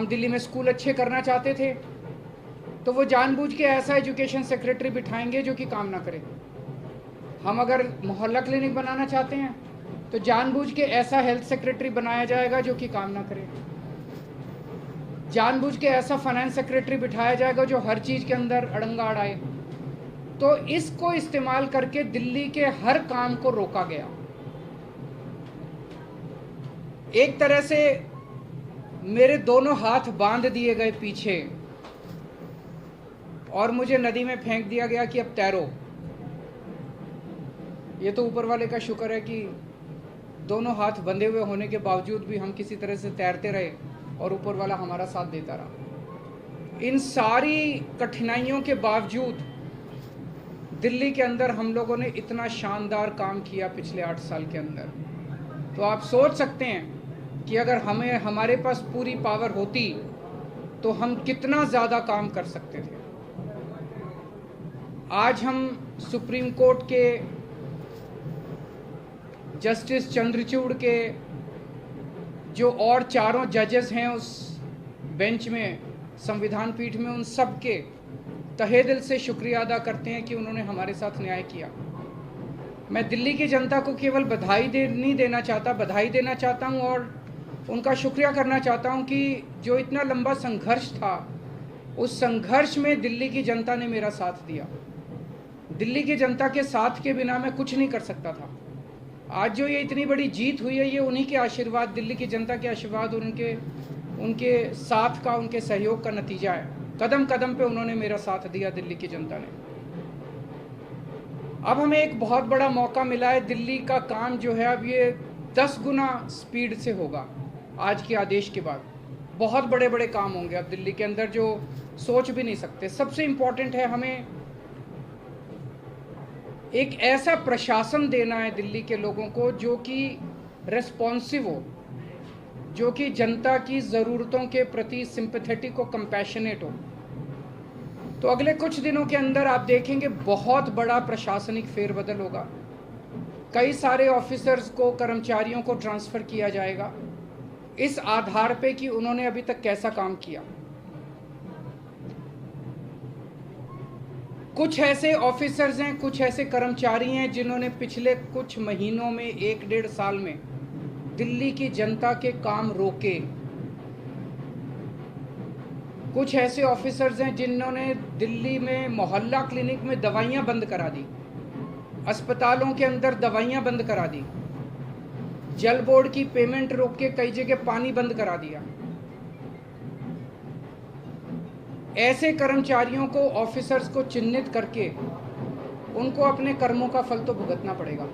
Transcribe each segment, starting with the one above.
हम दिल्ली में स्कूल अच्छे करना चाहते थे तो वो जानबूझ के ऐसा एजुकेशन सेक्रेटरी बिठाएंगे जो कि काम ना करे। हम अगर मोहल्ला क्लिनिक बनाना चाहते हैं तो जानबूझ के ऐसा हेल्थ सेक्रेटरी बनाया जाएगा जो कि काम ना करे। जानबूझ के ऐसा फाइनेंस सेक्रेटरी बिठाया जाएगा जो हर चीज़ के अंदर अड़ंगा अड़ाए। तो इसको इस्तेमाल करके दिल्ली के हर काम को रोका गया। एक तरह से मेरे दोनों हाथ बांध दिए गए पीछे और मुझे नदी में फेंक दिया गया कि अब तैरो। ये तो ऊपर वाले का शुक्र है कि दोनों हाथ बंधे हुए होने के बावजूद भी हम किसी तरह से तैरते रहे और ऊपर वाला हमारा साथ देता रहा। इन सारी कठिनाइयों के बावजूद दिल्ली के अंदर हम लोगों ने इतना शानदार काम किया पिछले 8 साल के अंदर। तो आप सोच सकते हैं कि अगर हमारे पास पूरी पावर होती तो हम कितना ज़्यादा काम कर सकते थे। आज हम सुप्रीम कोर्ट के जस्टिस चंद्रचूड़ के जो और चारों जजेस हैं उस बेंच में, संविधान पीठ में, उन सब के तहे दिल से शुक्रिया अदा करते हैं कि उन्होंने हमारे साथ न्याय किया। मैं दिल्ली की जनता को केवल नहीं देना चाहता, बधाई देना चाहता हूं और उनका शुक्रिया करना चाहता हूं कि जो इतना लंबा संघर्ष था उस संघर्ष में दिल्ली की जनता ने मेरा साथ दिया। दिल्ली की जनता के साथ के बिना मैं कुछ नहीं कर सकता था। आज जो ये इतनी बड़ी जीत हुई है ये उन्हीं के आशीर्वाद, दिल्ली की जनता के आशीर्वाद और उनके साथ का, उनके सहयोग का नतीजा है। कदम कदम पे उन्होंने मेरा साथ दिया दिल्ली की जनता ने। अब हमें एक बहुत बड़ा मौका मिला है। दिल्ली का काम जो है अब ये 10 गुना स्पीड से होगा। आज के आदेश के बाद बहुत बड़े बड़े काम होंगे अब दिल्ली के अंदर जो सोच भी नहीं सकते। सबसे इम्पोर्टेंट है हमें एक ऐसा प्रशासन देना है दिल्ली के लोगों को जो कि रेस्पॉन्सिव हो, जो कि जनता की ज़रूरतों के प्रति सिंपैथेटिक और कंपैशनेट हो। तो अगले कुछ दिनों के अंदर आप देखेंगे बहुत बड़ा प्रशासनिक फेरबदल होगा। कई सारे ऑफिसर्स को, कर्मचारियों को ट्रांसफ़र किया जाएगा इस आधार पे कि उन्होंने अभी तक कैसा काम किया। कुछ ऐसे ऑफिसर्स हैं, कुछ ऐसे कर्मचारी हैं जिन्होंने पिछले कुछ महीनों में, 1-1.5 साल में दिल्ली की जनता के काम रोके। कुछ ऐसे ऑफिसर्स हैं जिन्होंने दिल्ली में मोहल्ला क्लिनिक में दवाइयां बंद करा दी, अस्पतालों के अंदर दवाइयां बंद करा दी, जल बोर्ड की पेमेंट रोक के कई जगह पानी बंद करा दिया। ऐसे कर्मचारियों को, ऑफिसर्स को चिन्हित करके उनको अपने कर्मों का फल तो भुगतना पड़ेगा।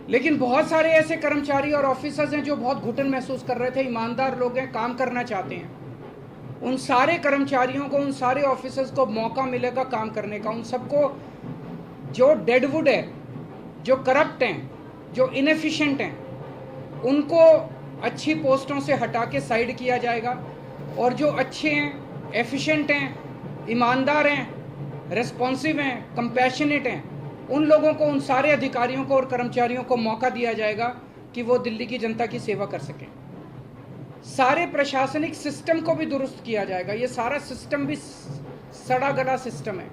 लेकिन बहुत सारे ऐसे कर्मचारी और ऑफिसर्स हैं जो बहुत घुटन महसूस कर रहे थे, ईमानदार लोग हैं, काम करना चाहते हैं। उन सारे कर्मचारियों को, उन सारे ऑफिसर्स को मौका मिलेगा काम करने का। उन सबको जो डेडवुड है, जो करप्ट हैं, जो इनएफिशिएंट हैं, उनको अच्छी पोस्टों से हटा के साइड किया जाएगा और जो अच्छे हैं, एफिशिएंट हैं, ईमानदार हैं, रेस्पॉन्सिव हैं, कंपैशनेट हैं, उन लोगों को, उन सारे अधिकारियों को और कर्मचारियों को मौका दिया जाएगा कि वो दिल्ली की जनता की सेवा कर सकें। सारे प्रशासनिक सिस्टम को भी दुरुस्त किया जाएगा। ये सारा सिस्टम भी सड़ा गला सिस्टम है।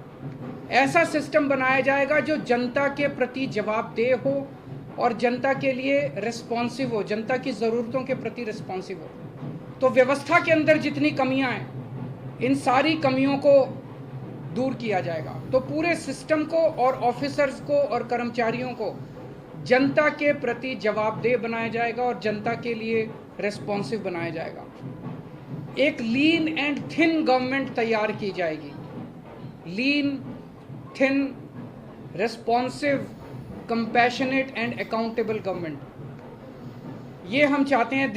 ऐसा सिस्टम बनाया जाएगा जो जनता के प्रति जवाबदेह हो और जनता के लिए रिस्पॉन्सिव हो, जनता की ज़रूरतों के प्रति रिस्पॉन्सिव हो। तो व्यवस्था के अंदर जितनी कमियां हैं, इन सारी कमियों को दूर किया जाएगा। तो पूरे सिस्टम को और ऑफिसर्स को और कर्मचारियों को जनता के प्रति जवाबदेह बनाया जाएगा और जनता के लिए रेस्पॉन्सिव बनाया जाएगा। एक लीन एंड थिन गवर्नमेंट तैयार की जाएगी। Lean, thin, responsive, compassionate and accountable government, ये हम चाहते हैं।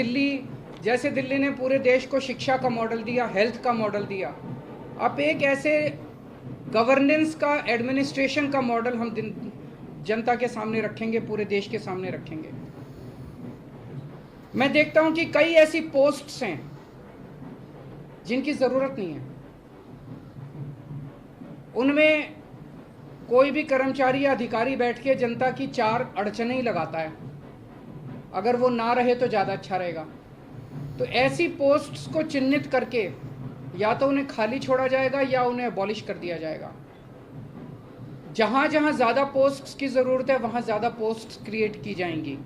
जैसे दिल्ली ने पूरे देश को शिक्षा का मॉडल दिया, हेल्थ का मॉडल दिया, अब एक ऐसे गवर्नेंस का, एडमिनिस्ट्रेशन का मॉडल हम जनता के सामने रखेंगे, पूरे देश के सामने रखेंगे। मैं देखता हूं कि कई ऐसी पोस्ट्स हैं जिनकी ज़रूरत नहीं है। उनमें कोई भी कर्मचारी या अधिकारी बैठ के जनता की 4 अड़चनें ही लगाता है। अगर वो ना रहे तो ज़्यादा अच्छा रहेगा। तो ऐसी पोस्ट्स को चिन्हित करके या तो उन्हें खाली छोड़ा जाएगा या उन्हें अबॉलिश कर दिया जाएगा। जहाँ जहाँ ज़्यादा पोस्ट्स की ज़रूरत है वहाँ ज़्यादा पोस्ट्स क्रिएट की जाएंगी।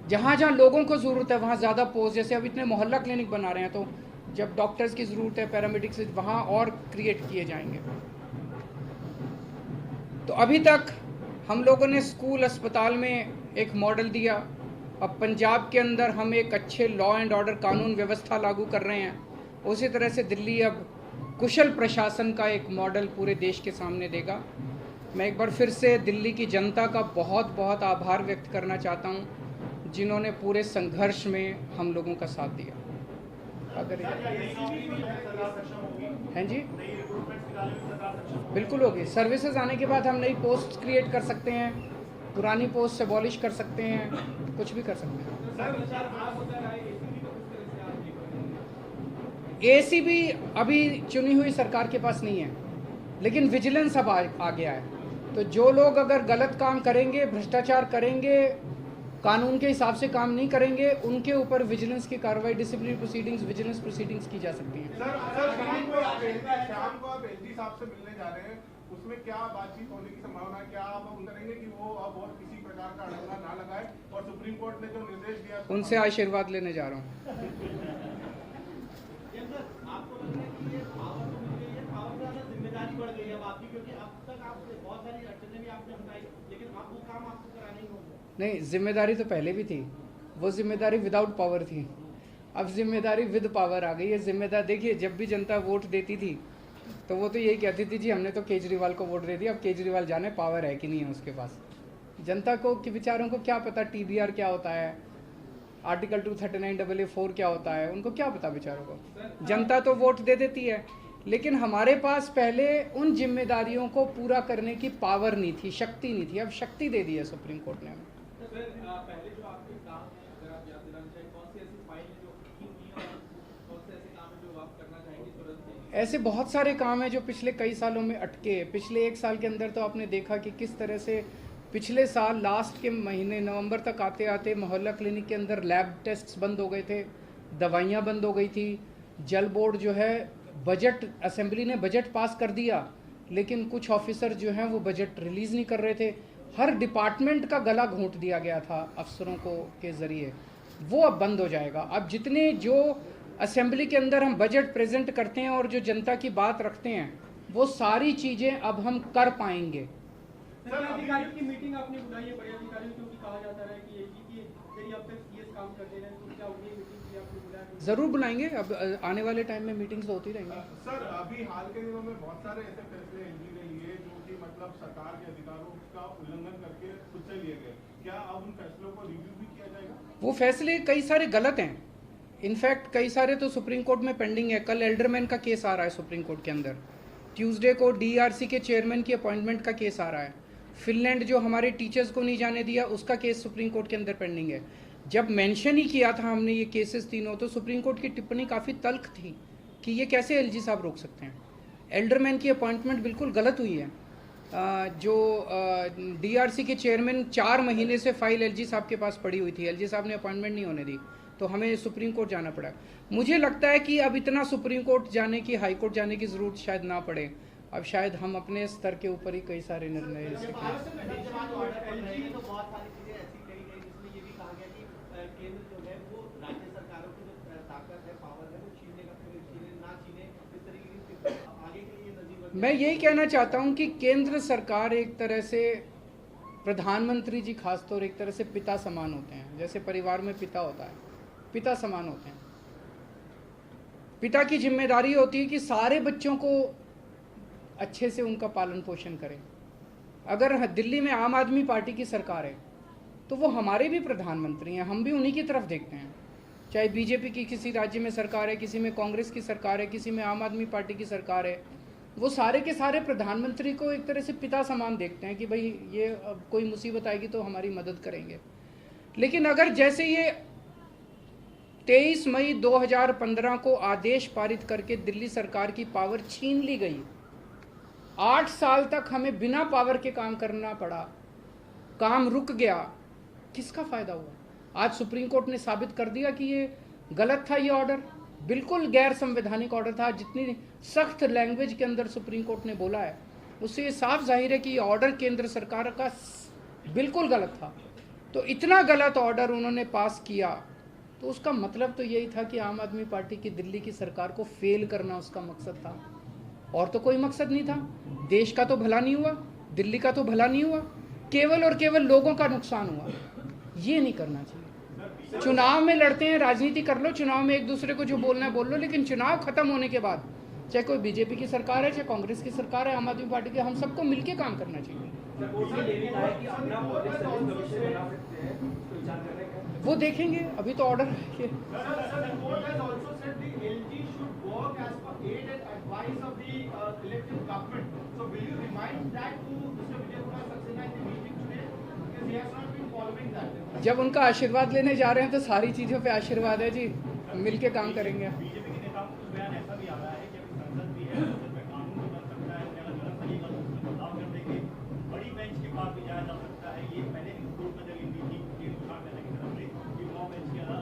जहाँ जहाँ लोगों को ज़रूरत है वहाँ ज़्यादा पोस्ट, जैसे अब इतने मोहल्ला क्लिनिक बना रहे हैं तो जब डॉक्टर्स की ज़रूरत है, पैरामेडिक्स, वहाँ और क्रिएट किए जाएंगे। तो अभी तक हम लोगों ने स्कूल अस्पताल में एक मॉडल दिया, अब पंजाब के अंदर हम एक अच्छे लॉ एंड ऑर्डर कानून व्यवस्था लागू कर रहे हैं। उसी तरह से दिल्ली अब कुशल प्रशासन का एक मॉडल पूरे देश के सामने देगा। मैं एक बार फिर से दिल्ली की जनता का बहुत बहुत आभार व्यक्त करना चाहता हूं, जिन्होंने पूरे संघर्ष में हम लोगों का साथ दिया। अगर हैं जी, बिल्कुल होगी। सर्विसेज आने के बाद हम नई पोस्ट क्रिएट कर सकते हैं, पुरानी पोस्ट से अबॉलिश कर सकते हैं, कुछ भी कर सकते हैं। एसीबी अभी चुनी हुई सरकार के पास नहीं है, लेकिन विजिलेंस अब आ गया है। तो जो लोग अगर गलत काम करेंगे, भ्रष्टाचार करेंगे, कानून के हिसाब से काम नहीं करेंगे, उनके ऊपर विजिलेंस की कार्रवाई, डिसिप्लिनरी प्रोसीडिंग्स, विजिलेंस प्रोसीडिंग्स की जा सकती है। शाम को आप एलजी साहब से मिलने जा रहे हैं, उसमें क्या बातचीत होने की संभावना है? क्या आप करेंगे कि वो अब और किसी प्रकार का अड़ंगा ना लगाए? और सुप्रीम कोर्ट ने जो निर्देश दिया, उनसे आशीर्वाद लेने जा रहा हूँ। जिम्मेदारी बढ़ गई है आपकी, क्योंकि अब तक आप बहुत सारी अड़चनें भी आपने बताई, लेकिन अब वो काम आपको कराना ही होगा। नहीं, जिम्मेदारी तो पहले भी थी, वो जिम्मेदारी विदाउट पावर थी, अब जिम्मेदारी विद पावर आ गई है। जिम्मेदार देखिए, जब भी जनता वोट देती थी तो वो तो यही कहती थी जी हमने तो केजरीवाल को वोट दे दिया, अब केजरीवाल जाने पावर है कि नहीं है उसके पास। जनता को कि बेचारों को क्या पता टीबीआर क्या होता है, आर्टिकल 239AA4 क्या होता है, उनको क्या पता बेचारों को। जनता तो वोट दे देती है, लेकिन हमारे पास पहले उन जिम्मेदारियों को पूरा करने की पावर नहीं थी, शक्ति नहीं थी। अब शक्ति दे दी है सुप्रीम कोर्ट ने हमें। पहले जो आपके काम है, अगर आप याद दिलाना चाहें, कौन सी ऐसी फाइल है जो की और कौन से ऐसे काम है जो आप करना चाहेंगे तुरंत? ऐसे बहुत सारे काम हैं जो पिछले कई सालों में अटके। पिछले 1 साल के अंदर तो आपने देखा कि किस तरह से पिछले साल लास्ट के महीने नवंबर तक आते आते मोहल्ला क्लिनिक के अंदर लैब टेस्ट्स बंद हो गए थे, दवाइयाँ बंद हो गई थी। जल बोर्ड जो है, बजट असेंबली ने बजट पास कर दिया, लेकिन कुछ ऑफिसर जो हैं वो बजट रिलीज़ नहीं कर रहे थे। हर डिपार्टमेंट का गला घोंट दिया गया था अफसरों को के ज़रिए, वो अब बंद हो जाएगा। अब जितने जो असेंबली के अंदर हम बजट प्रेजेंट करते हैं और जो जनता की बात रखते हैं, वो सारी चीज़ें अब हम कर पाएंगे। अधिकारियों की मीटिंग आपने बुलाई है, बड़े अधिकारियों, क्योंकि कहा जाता है कि यदि अब तक सीएस काम करते रहे तो क्या उनकी मीटिंग की आपने बुलाया? ज़रूर बुलाएंगे, अब आने वाले टाइम में मीटिंग्स होती रहेंगी। सर अभी हाल के दिनों में बहुत सारे ऐसे फैसले एलजी ने लिए जो कि मतलब सरकार के अधिकारों का उल्लंघन करके खुद से लिए गए, क्या अब उन फैसलों को रिव्यू भी किया जाएगा? वो फैसले कई सारे गलत हैं, इनफैक्ट कई सारे तो सुप्रीम कोर्ट में पेंडिंग है। कल एल्डरमैन का केस आ रहा है सुप्रीम कोर्ट के अंदर, ट्यूसडे को डीआरसी के चेयरमैन की अपॉइंटमेंट का केस आ रहा है। फिनलैंड जो हमारे टीचर्स को नहीं जाने दिया, उसका केस सुप्रीम कोर्ट के अंदर पेंडिंग है। जब मेंशन ही किया था हमने ये केसेस तीनों, तो सुप्रीम कोर्ट की टिप्पणी काफ़ी तल्ख थी कि ये कैसे एलजी साहब रोक सकते हैं। एल्डरमैन की अपॉइंटमेंट बिल्कुल गलत हुई है। जो डीआरसी के चेयरमैन 4 महीने से फाइल एलजी साहब के पास पड़ी हुई थी, एलजी साहब ने अपॉइंटमेंट नहीं होने दी, तो हमें सुप्रीम कोर्ट जाना पड़ा। मुझे लगता है कि अब इतना सुप्रीम कोर्ट जाने की, हाई कोर्ट जाने की ज़रूरत शायद ना पड़े। अब शायद हम अपने स्तर के ऊपर ही कई सारे निर्णय ले सकें। मैं यही कहना चाहता हूं कि केंद्र सरकार एक तरह से, प्रधानमंत्री जी खासतौर एक तरह से पिता समान होते हैं। जैसे परिवार में पिता होता है, पिता समान होते हैं। पिता की जिम्मेदारी होती है कि सारे बच्चों को अच्छे से उनका पालन पोषण करें। अगर दिल्ली में आम आदमी पार्टी की सरकार है तो वो हमारे भी प्रधानमंत्री हैं, हम भी उन्हीं की तरफ देखते हैं। चाहे बीजेपी की किसी राज्य में सरकार है, किसी में कांग्रेस की सरकार है, किसी में आम आदमी पार्टी की सरकार है, वो सारे के सारे प्रधानमंत्री को एक तरह से पिता समान देखते हैं कि भाई ये अब कोई मुसीबत आएगी तो हमारी मदद करेंगे। लेकिन अगर जैसे ये 23 मई 2015 को आदेश पारित करके दिल्ली सरकार की पावर छीन ली गई, 8 साल तक हमें बिना पावर के काम करना पड़ा, काम रुक गया, किसका फ़ायदा हुआ? आज सुप्रीम कोर्ट ने साबित कर दिया कि ये गलत था ये ऑर्डर, बिल्कुल गैर संवैधानिक ऑर्डर था। जितनी सख्त लैंग्वेज के अंदर सुप्रीम कोर्ट ने बोला है उससे ये साफ जाहिर है कि ये ऑर्डर केंद्र सरकार का बिल्कुल गलत था। तो इतना गलत ऑर्डर उन्होंने पास किया तो उसका मतलब तो यही था कि आम आदमी पार्टी की दिल्ली की सरकार को फेल करना उसका मकसद था, और तो कोई मकसद नहीं था। देश का तो भला नहीं हुआ, दिल्ली का तो भला नहीं हुआ, केवल और केवल लोगों का नुकसान हुआ। ये नहीं करना चाहिए। चुनाव में लड़ते हैं, राजनीति कर लो, चुनाव में एक दूसरे को जो बोलना है बोल लो, लेकिन चुनाव खत्म होने के बाद चाहे कोई बीजेपी की सरकार है, चाहे कांग्रेस की सरकार है, आम आदमी पार्टी की, हम सबको मिलकर काम करना चाहिए। वो देखेंगे, अभी तो ऑर्डर है। जब उनका आशीर्वाद लेने जा रहे हैं तो सारी चीज़ों पे आशीर्वाद है जी, मिलके काम करेंगे। बीजेपी के नेताओं को कुछ बयान ऐसा भी आ रहा है कि अभी संसद भी है, संसद में कानून भी बन सकता है, अगर गलत लगेगा तो उसमें बदलाव कर देंगे, बड़ी बेंच के पास भी जाया जा सकता है। ये पहले कोर्ट में दलील दी थी की तरफ से कि वो बेंच के जाया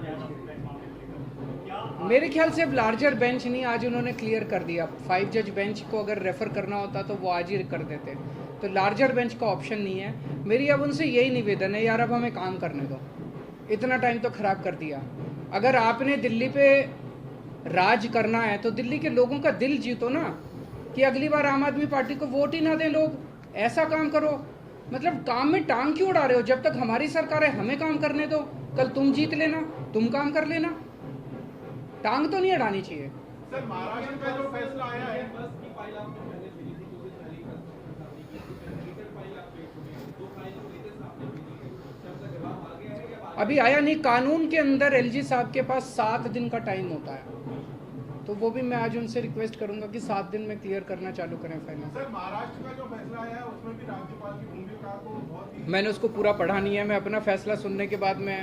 जा सकता है मामले को लेकर। क्या मेरे ख्याल से अब लार्जर बेंच नहीं, आज उन्होंने क्लियर कर दिया। 5 जज बेंच को अगर रेफर करना होता तो वो आज ही कर देते, तो लार्जर बेंच का ऑप्शन नहीं है। मेरी अब उनसे यही निवेदन है, यार अब हमें काम करने दो, इतना टाइम तो खराब कर दिया। अगर आपने दिल्ली पे राज करना है तो दिल्ली के लोगों का दिल जीतो ना, कि अगली बार आम आदमी पार्टी को वोट ही ना दें लोग। ऐसा काम करो, मतलब काम में टांग क्यों उड़ा रहे हो? जब तक हमारी सरकार है हमें काम करने दो, कल तुम जीत लेना, तुम काम कर लेना, टांग तो नहीं अड़ानी चाहिए। सर महाराष्ट्र का जो फैसला आया है, बस की फाइल आपने पहले भेजी थी, जो पहली फाइल आप दो फाइल जो लेटेस्ट आपने भेजी है, उसका जवाब आ गया है या अभी आया नहीं। कानून के अंदर एलजी साहब के पास 7 दिन का टाइम होता है, तो वो भी मैं आज उनसे रिक्वेस्ट करूंगा कि 7 दिन में क्लियर करना चालू करें फाइनल। सर महाराष्ट्र का जो फैसला आया है उसमें भी राज्यपाल की भूमिका को बहुत ही मैंने उसको पूरा पढ़ा नहीं है, मैं अपना फैसला सुनने के बाद मैं